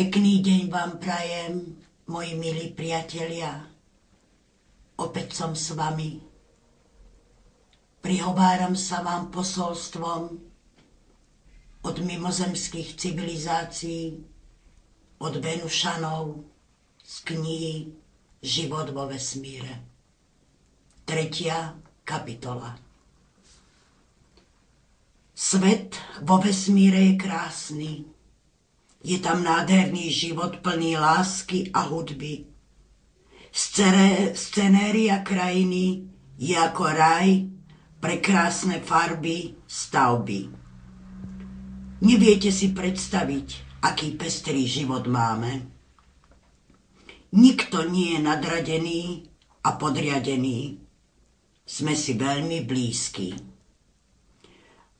Pekný deň vám prajem, moji milí priatelia. Opäť som s vami. Prihováram sa vám posolstvom od mimozemských civilizácií, od Venušanov z knihy Život vo vesmíre. 3. kapitola. Svet vo vesmíre je krásny. Je tam nádherný život plný lásky a hudby. Scenéria krajiny je ako raj, prekrásne farby, stavby. Neviete si predstaviť, aký pestrý život máme. Nikto nie je nadradený a podriadený. Sme si veľmi blízki.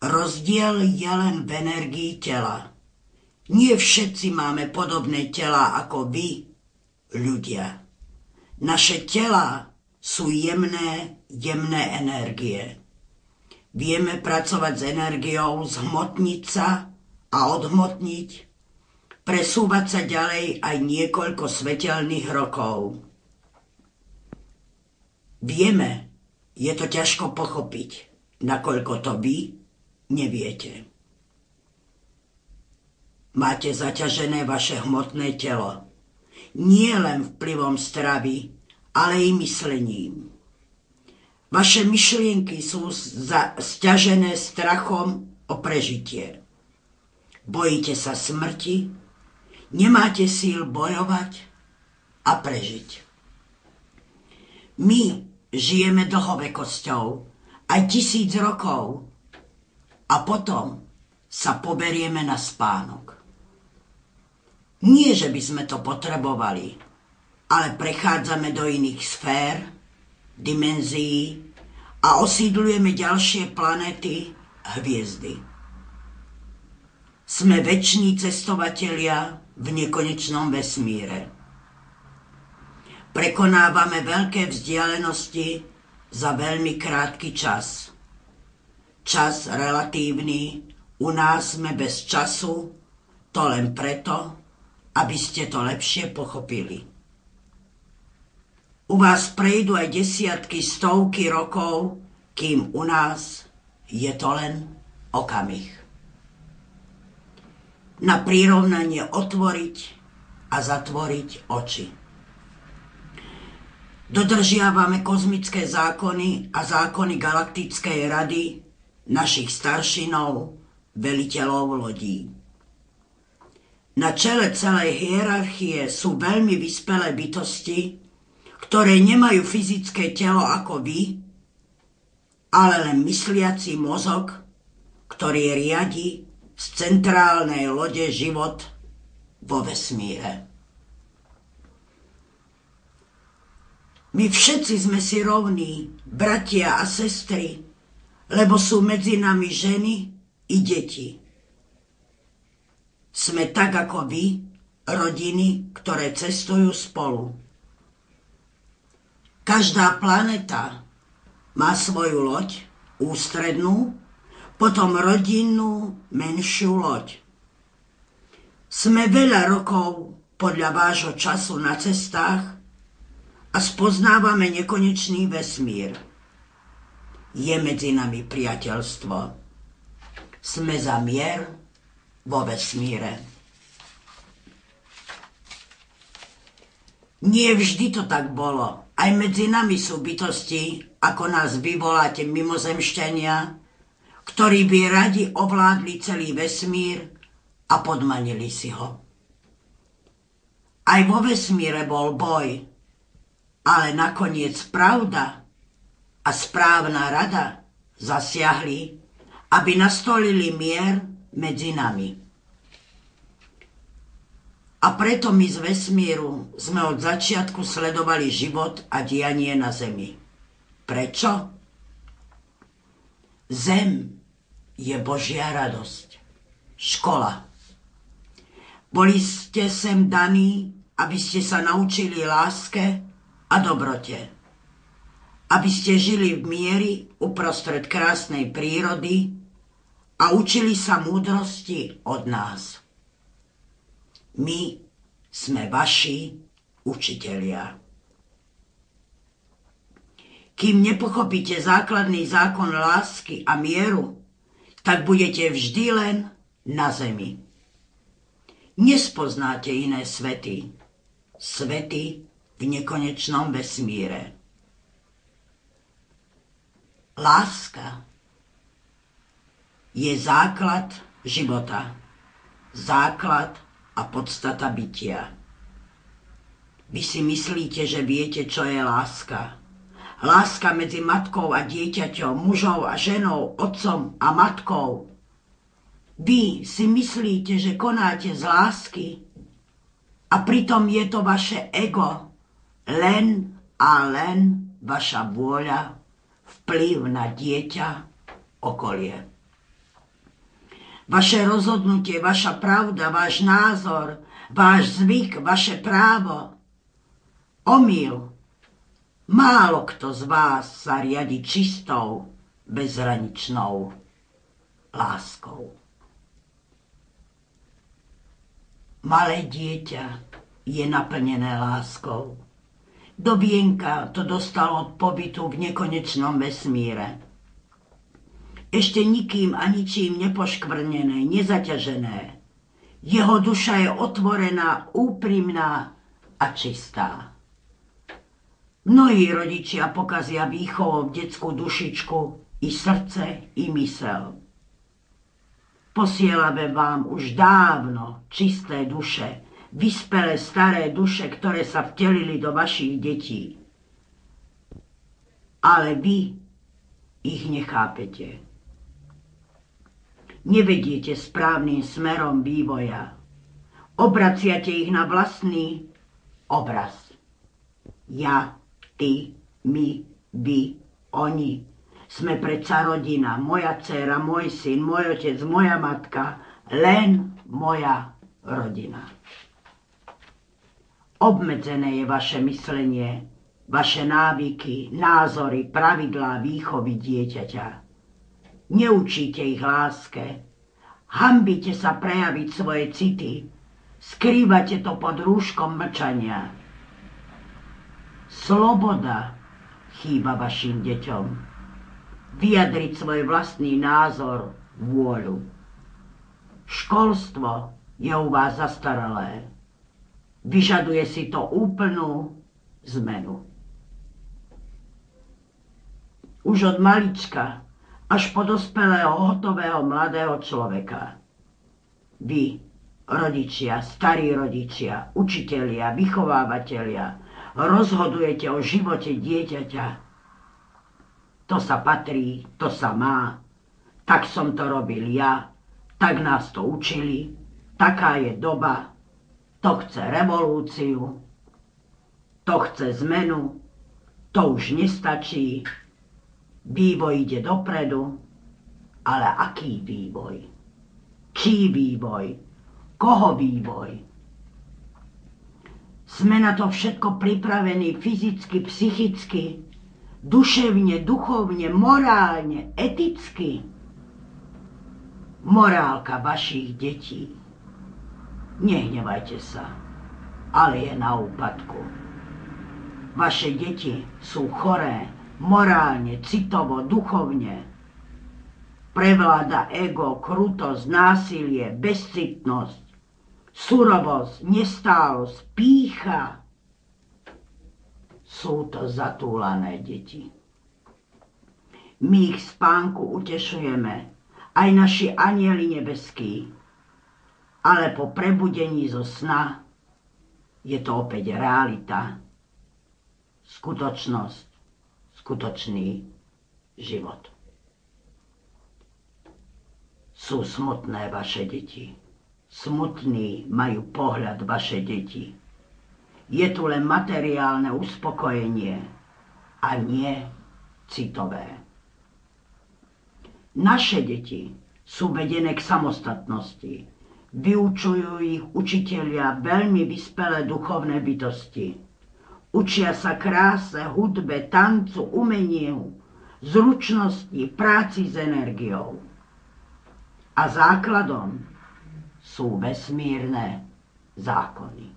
Rozdiel je len v energii tela. Nie všetci máme podobné telá ako vy, ľudia. Naše telá sú jemné energie. Vieme pracovať s energiou, zhmotniť sa a odhmotniť, presúvať sa ďalej aj niekoľko svetelných rokov. Vieme, je to ťažko pochopiť, nakoľko to vy neviete. Máte zaťažené vaše hmotné telo. Nie len vplyvom stravy, ale i myslením. Vaše myšlienky sú sťažené strachom o prežitie. Bojíte sa smrti, nemáte síl bojovať a prežiť. My žijeme dlhovekosťou, aj 1000 rokov, a potom sa poberieme na spánok. Nie, že by sme to potrebovali, ale prechádzame do iných sfér, dimenzií a osídlujeme ďalšie planéty, hviezdy. Sme veční cestovatelia v nekonečnom vesmíre. Prekonávame veľké vzdialenosti za veľmi krátky čas. Čas relatívny, u nás sme bez času, to len preto, aby ste to lepšie pochopili. U vás prejdú aj desiatky, stovky rokov, kým u nás je to len okamih. Na prirovnanie otvoriť a zatvoriť oči. Dodržiavame kozmické zákony a zákony galaktickej rady našich staršinov, veliteľov lodí. Na čele celej hierarchie sú veľmi vyspelé bytosti, ktoré nemajú fyzické telo ako vy, ale len mysliaci mozog, ktorý riadi z centrálnej lode život vo vesmíre. My všetci sme si rovní, bratia a sestry, lebo sú medzi nami ženy i deti. Sme tak ako vy, rodiny, ktoré cestujú spolu. Každá planéta má svoju loď, ústrednú, potom rodinnú, menšiu loď. Sme veľa rokov podľa vášho času na cestách a spoznávame nekonečný vesmír. Je medzi nami priateľstvo. Sme za mier vo vesmíre. Nie vždy to tak bolo. Aj medzi nami sú bytosti, ako nás vyvoláte mimozemšťania, ktorí by radi ovládli celý vesmír a podmanili si ho. Aj vo vesmíre bol boj, ale nakoniec pravda a správna rada zasiahli, aby nastolili mier medzi nami. A preto my z vesmíru sme od začiatku sledovali život a dianie na Zemi. Prečo? Zem je Božia radosť. Škola. Boli ste sem daní, aby ste sa naučili láske a dobrote. Aby ste žili v mieri uprostred krásnej prírody a učili sa múdrosti od nás. My Sme vaši učitelia. Kým nepochopíte základný zákon lásky a mieru, tak budete vždy len na zemi. Nespoznáte iné svety. Svety v nekonečnom vesmíre. Láska je základ života. Základ a podstata bytia. Vy si myslíte, že viete, čo je láska. Láska medzi matkou a dieťaťom, mužou a ženou, otcom a matkou. Vy si myslíte, že konáte z lásky a pritom je to vaše ego, len a len vaša vôľa, vplyv na dieťa, okolie. Vaše rozhodnutie, vaša pravda, váš názor, váš zvyk, vaše právo. Omyl. Málo kto z vás sa riadi čistou, bezhraničnou láskou. Malé dieťa je naplnené láskou. Do vienka to dostalo od pobytu v nekonečnom vesmíre. Ešte nikým a ničím nepoškvrnené, nezaťažené. Jeho duša je otvorená, úprimná a čistá. Mnohí rodičia pokazia výchovou detskú dušičku, i srdce, i mysel. Posielame vám už dávno čisté duše, vyspelé staré duše, ktoré sa vtelili do vašich detí. Ale vy ich nechápete. Nevediete správnym smerom vývoja. Obraciate ich na vlastný obraz. Ja, ty, my, vy, oni. Sme predsa rodina, moja dcéra, môj syn, môj otec, moja matka, len moja rodina. Obmedzené je vaše myslenie, vaše návyky, názory, pravidlá výchovy dieťaťa. Neučíte ich láske, hanbíte sa prejaviť svoje city, skrývate to pod rúškom mlčania. Sloboda chýba vašim deťom. Vyjadriť svoj vlastný názor, vôľu. Školstvo je u vás zastaralé. Vyžaduje si to úplnú zmenu. Už od malička až po dospelého, hotového mladého človeka. Vy, rodičia, starí rodičia, učitelia, vychovávatelia, rozhodujete o živote dieťaťa. To sa patrí, to sa má, tak som to robil ja, tak nás to učili, taká je doba, to chce revolúciu, to chce zmenu, to už nestačí, vývoj ide dopredu, ale aký vývoj? Čí vývoj? Koho vývoj? Sme na to všetko pripravení fyzicky, psychicky, duševne, duchovne, morálne, eticky. Morálka vašich detí. Nehnevajte sa, ale je na úpadku. Vaše deti sú choré, morálne, citovo, duchovne. Prevláda ego, krutosť, násilie, bezcitnosť, surovosť, nestálosť, pýcha. Sú to zatúlané deti. My ich v spánku utešujeme, aj naši anjeli nebeskí, ale po prebudení zo sna je to opäť realita, skutočnosť, skutočný život. Sú smutné vaše deti. Smutný majú pohľad vaše deti. Je tu len materiálne uspokojenie a nie citové. Naše deti sú vedené k samostatnosti. Vyučujú ich učitelia veľmi vyspelé duchovné bytosti. Učia sa kráse, hudbe, tancu, umeniu, zručnosti, práci s energiou. A základom sú vesmírne zákony.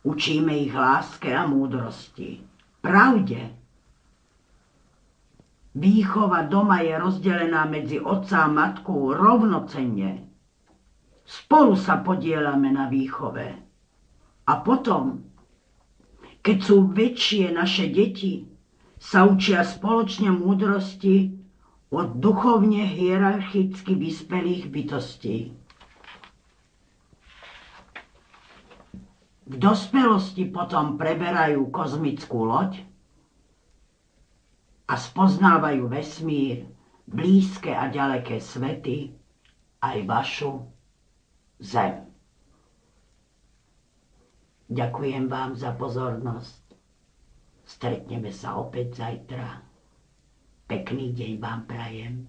Učíme ich láske a múdrosti, pravde. Výchova doma je rozdelená medzi otca a matku rovnocenne. Spolu sa podieľame na výchove. A potom, keď sú väčšie naše deti, sa učia spoločne múdrosti od duchovne hierarchicky vyspelých bytostí. V dospelosti potom preberajú kozmickú loď a spoznávajú vesmír, blízke a ďaleké svety, aj vašu Zem. Ďakujem vám za pozornosť. Stretneme sa opäť zajtra. Pekný deň vám prajem.